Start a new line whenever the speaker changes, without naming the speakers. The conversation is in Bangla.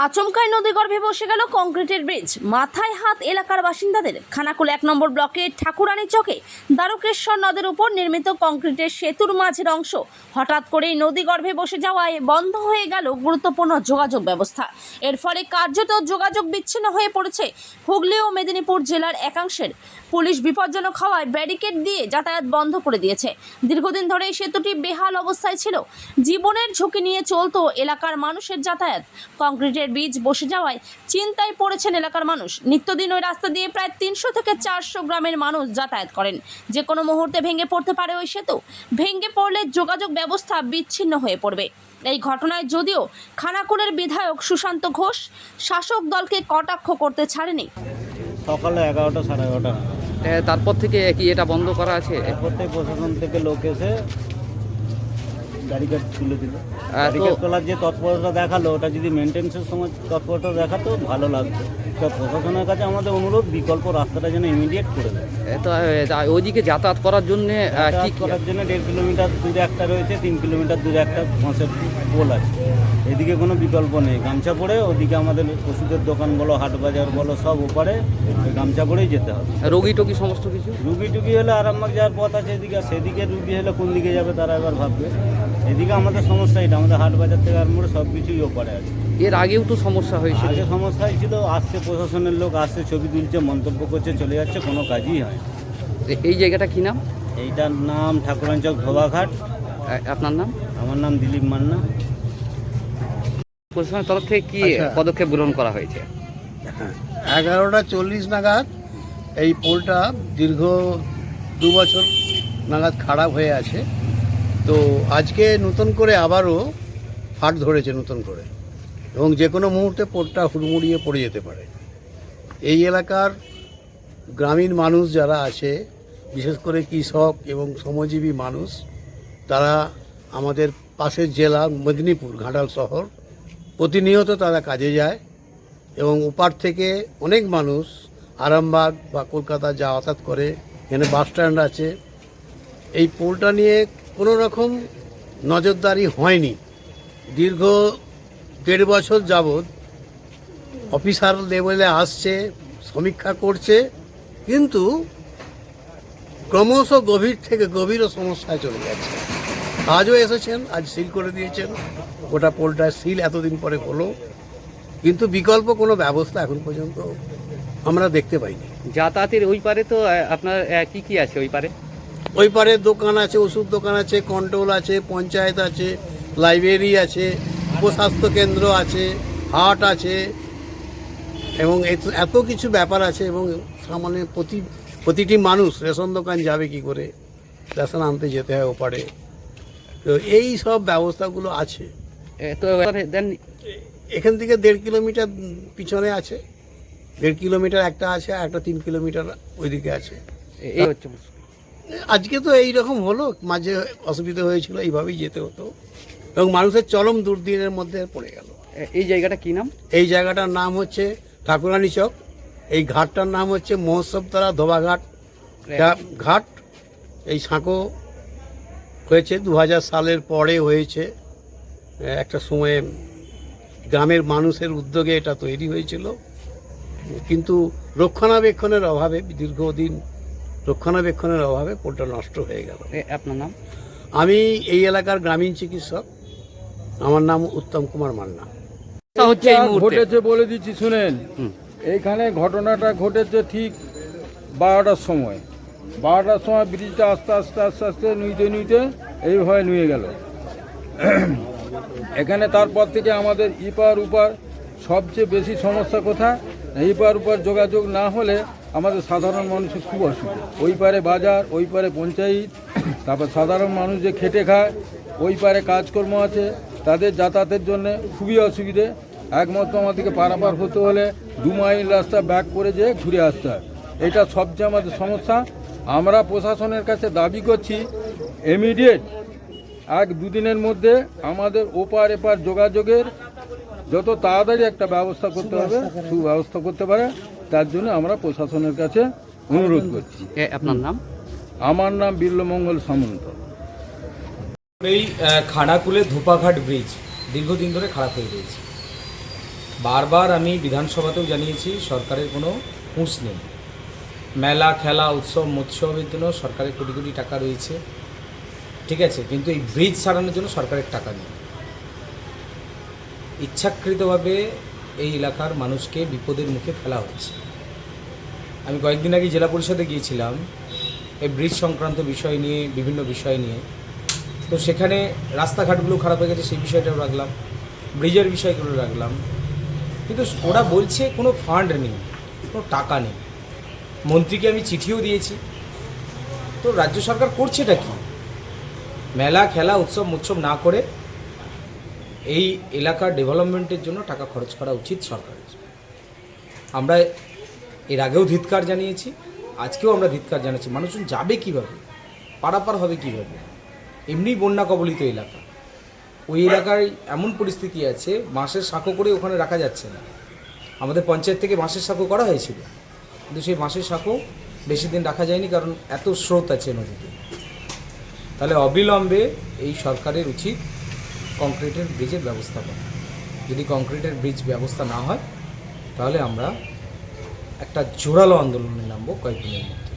আচমকায় নদীগর্ভে বসে গেল কংক্রিটের ব্রিজ। মাথায় হাত এলাকার বাসিন্দাদের। খানাকুল 1 নম্বর ব্লকে ঠাকুরানী চকে দ্বারকেশ্বর নদের উপর নির্মিত কংক্রিটের সেতুর মাঝের অংশ হঠাৎ করেই নদীগর্ভে বসে যাওয়ায় বন্ধ হয়ে গেল গুরুত্বপূর্ণ যোগাযোগ ব্যবস্থা। এর ফলে কার্যত যোগাযোগ বিচ্ছিন্ন হয়ে পড়েছে হুগলি ও মেদিনীপুর জেলার একাংশের। পুলিশ বিপজ্জনক হওয়ায় ব্যারিকেড দিয়ে যাতায়াত বন্ধ করে দিয়েছে। দীর্ঘদিন ধরে এই সেতুটি বেহাল অবস্থায় ছিল। জীবনের ঝুঁকি নিয়ে চলতো এলাকার মানুষের যাতায়াত। কংক্রিটের ব্রিজ বসে যাওয়ায় চিন্তায় পড়েছেন এলাকার মানুষ। নিত্যদিন ওই রাস্তা দিয়ে প্রায় 300 থেকে 400 গ্রামের মানুষ যাতায়াত করেন। যে কোনো মুহূর্তে ভেঙে পড়তে পারে ওই সেতু। ভেঙে পড়লে যোগাযোগ ব্যবস্থা বিচ্ছিন্ন হয়ে পড়বে। এই ঘটনায় যদিও খানাকুলের বিধায়ক সুশান্ত ঘোষ শাসক দলকে কটাক্ষ করতে ছাড়েনি।
সকালে 11টা সাড়ে 11টা
তারপর থেকে কি এটা বন্ধ করা আছে?
এরপর থেকে প্রশাসন থেকে লোক এসে ব্যারিকেড তুলে দিল। ব্যারিকেড তোলার যে তৎপরতা দেখালো, ওটা যদি মেনটেন্সের সময় তৎপরতা দেখাতো ভালো লাগতো। তো প্রশাসনের কাছে আমাদের অনুরোধ, বিকল্প রাস্তাটা যেন ইমিডিয়েট করে দেয়।
তো ওইদিকে যাতায়াত করার জন্য কি
করার জন্য 1.5 কিলোমিটার দূরে একটা রয়েছে, 3 কিলোমিটার দূরে একটা বাঁশের পোল আছে। এদিকে কোনো বিকল্প নেই। গামছা পরে ওদিকে আমাদের ওষুধের দোকান বলো, হাট বাজার বলো, সব ওপারে গামছা পরেই যেতে হবে।
রোগী টোগী সমস্ত কিছু
রুগী টুগি হলে আরামবাগ যাওয়ার পথ আছে এদিকে, সেদিকে রুগী হলে কোন দিকে যাবে তারা এবার ভাববে। এদিকে আমাদের সমস্যা এটা, আমাদের হাট বাজার থেকে আরম্ভ করে সব কিছুই ওপারে আছে।
এর আগেও তো সমস্যা হয়েছে।
আগে সমস্যা হয়েছিল, আসছে প্রশাসনের লোক, আসছে ছবি তুলছে, মন্তব্য করছে, চলে যাচ্ছে, কোনো কাজই হয়।
এই জায়গাটা কি নাম?
এইটার নাম ঠাকুরানী চক ধোবাঘাট।
আপনার নাম?
আমার নাম দিলীপ মান্না।
প্রশাসনের তরফ থেকে কি পদক্ষেপ গ্রহণ করা হয়েছে?
11:40 নাগাদ এই পোলটা দীর্ঘ 2 বছর নাগাদ খারাপ হয়ে আছে। তো আজকে নতুন করে আবারও ফাট ধরেছে নতুন করে, এবং যে কোনো মুহূর্তে পোলটা হুড়মুড়িয়ে পড়ে যেতে পারে। এই এলাকার গ্রামীণ মানুষ যারা আছে, বিশেষ করে কৃষক এবং শ্রমজীবী মানুষ, তারা আমাদের পাশের জেলা মেদিনীপুর ঘাটাল শহর প্রতিনিয়ত তারা কাজে যায়, এবং ওপার থেকে অনেক মানুষ আরামবাগ বা কলকাতা যাতায়াত করে। এখানে বাস স্ট্যান্ড আছে। এই পোলটা নিয়ে কোনো রকম নজরদারি হয়নি। দীর্ঘ 1.5 বছর যাবৎ অফিসার লেভেলে আসছে, সমীক্ষা করছে, কিন্তু ক্রমশ গভীর থেকে গভীর সমস্যায় চলে যাচ্ছে। আজও এসেছেন, আজ সিল করে দিয়েছেন। গোটা পোলটা সিল এতদিন পরে হলো, কিন্তু বিকল্প কোনো ব্যবস্থা এখন পর্যন্ত আমরা দেখতে পাইনি।
যাতায়াতের ওই পারে তো আপনার কি কি আছে? ওই পারে
ওই পারে দোকান আছে, ওষুধ দোকান আছে, কন্ট্রোল আছে, পঞ্চায়েত আছে, লাইব্রেরি আছে, উপস্বাস্থ্য কেন্দ্র আছে, হাট আছে, এবং এত কিছু ব্যাপার আছে। এবং সামান্য প্রতিটি মানুষ রেশন দোকান যাবে কি করে, রেশন আনতে যেতে হয় ওপারে। তো এই সব ব্যবস্থাগুলো আছে।
তো দেন
এখান থেকে 1.5 কিলোমিটার পিছনে আছে, 1.5 কিলোমিটার একটা আছে, আর একটা 3 কিলোমিটার ওইদিকে আছে।
এই হচ্ছে
আজকে তো এইরকম হলো, মাঝে অসুবিধা হয়েছিল, এইভাবেই যেতে হতো, এবং মানুষের চরম দুর্দিনের মধ্যে পড়ে গেল।
এই জায়গাটা কি নাম?
এই জায়গাটার নাম হচ্ছে ঠাকুরানী চক। এই ঘাটটার নাম হচ্ছে মহোৎসবতলা ধোবাঘাট ঘাট। এই সাঁকো হয়েছে 2000 সালের পরে হয়েছে। একটা সময়ে গ্রামের মানুষের উদ্যোগে এটা তৈরি হয়েছিল, কিন্তু রক্ষণাবেক্ষণের অভাবে, দীর্ঘদিন রক্ষণাবেক্ষণের অভাবে পোলটা নষ্ট হয়ে গেল।
আপনার নাম?
আমি এই এলাকার গ্রামীণ চিকিৎসক, আমার নাম উত্তম কুমার মান্না।
ঘটেছে বলে দিচ্ছি শুনেন। এইখানে ঘটনাটা ঘটেছে ঠিক 12টার সময়। 12টার সময় ব্রিজটা আস্তে আস্তে আস্তে আস্তে নুইতে এইভাবে নুয়ে গেল। এখানে তারপর থেকে আমাদের ইপার উপার সবচেয়ে বেশি সমস্যা কোথায়? ইপার উপার যোগাযোগ না হলে আমাদের সাধারণ মানুষের খুব অসুবিধা। ওই পারে বাজার, ওই পারে পঞ্চায়েত, তারপর সাধারণ মানুষ যে খেটে খায়, ওই পারে কাজকর্ম আছে, তাদের যাতায়াতের জন্য খুবই অসুবিধে। একমাত্র আমাদেরকে পারাপার হতে হলে 2 মাইল রাস্তা ব্যাক করে যেয়ে ঘুরে আসতে হয়। এটা সবচেয়ে আমাদের সমস্যা। আমরা প্রশাসনের কাছে দাবি করছি ইমিডিয়েট 1-2 দিনের মধ্যে আমাদের ওপার এপার যোগাযোগের যত তাড়াতাড়ি একটা ব্যবস্থা করতে হবে, সুব্যবস্থা করতে পারে, তার জন্য আমরা প্রশাসনের কাছে অনুরোধ করছি।
আপনার নাম?
আমার নাম বিল্লমঙ্গল সামন্ত।
এই খানাকুলে ধোপাঘাট ব্রিজ দীর্ঘদিন ধরে খারাপ হয়ে রয়েছে। বারবার আমি বিধানসভাতেও জানিয়েছি সরকারের কোনো হুঁশ নেই। মেলা খেলা উৎসব মৎসবের জন্য সরকারের কোটি কোটি টাকা রয়েছে, ঠিক আছে, কিন্তু এই ব্রিজ সারানোর জন্য সরকারের টাকা নেই। ইচ্ছাকৃতভাবে এই এলাকার মানুষকে বিপদের মুখে ফেলা হচ্ছে। আমি কয়েকদিন আগে জেলা পরিষদে গিয়েছিলাম এই ব্রিজ সংক্রান্ত বিষয় নিয়ে, বিভিন্ন বিষয় নিয়ে। তো সেখানে রাস্তাঘাটগুলো খারাপ হয়ে গেছে সেই বিষয়টাও রাখলাম, ব্রিজের বিষয়গুলো রাখলাম, কিন্তু ওরা বলছে কোনো ফান্ড নেই, কোনো টাকা নেই। মন্ত্রীকে আমি চিঠিও দিয়েছি। তো রাজ্য সরকার করছেটা কি? মেলা খেলা উৎসব মুৎসব না করে এই এলাকার ডেভেলপমেন্টের জন্য টাকা খরচ করা উচিত সরকারের। আমরা এর আগেও ধিক্কার জানিয়েছি, আজকেও আমরা ধিক্কার জানাচ্ছি। মানুষজন যাবে কীভাবে, পারাপার হবে কীভাবে? এমনি বন্যা কবলিত এলাকা, ওই এলাকায় এমন পরিস্থিতি আছে বাঁশের সাঁকো করে ওখানে রাখা যাচ্ছে না। আমাদের পঞ্চায়েত থেকে বাঁশের সাঁকো করা হয়েছিল, কিন্তু সেই বাঁশের সাঁকো বেশি দিন রাখা যায়নি, কারণ এত স্রোত আছে নদীতে। তাহলে অবিলম্বে এই সরকারের উচিত কংক্রিটের ব্রিজের ব্যবস্থা করা। যদি কংক্রিটের ব্রিজ ব্যবস্থা না হয় তাহলে আমরা একটা জোরালো আন্দোলনে নামবো কয়েকদিনের মধ্যে।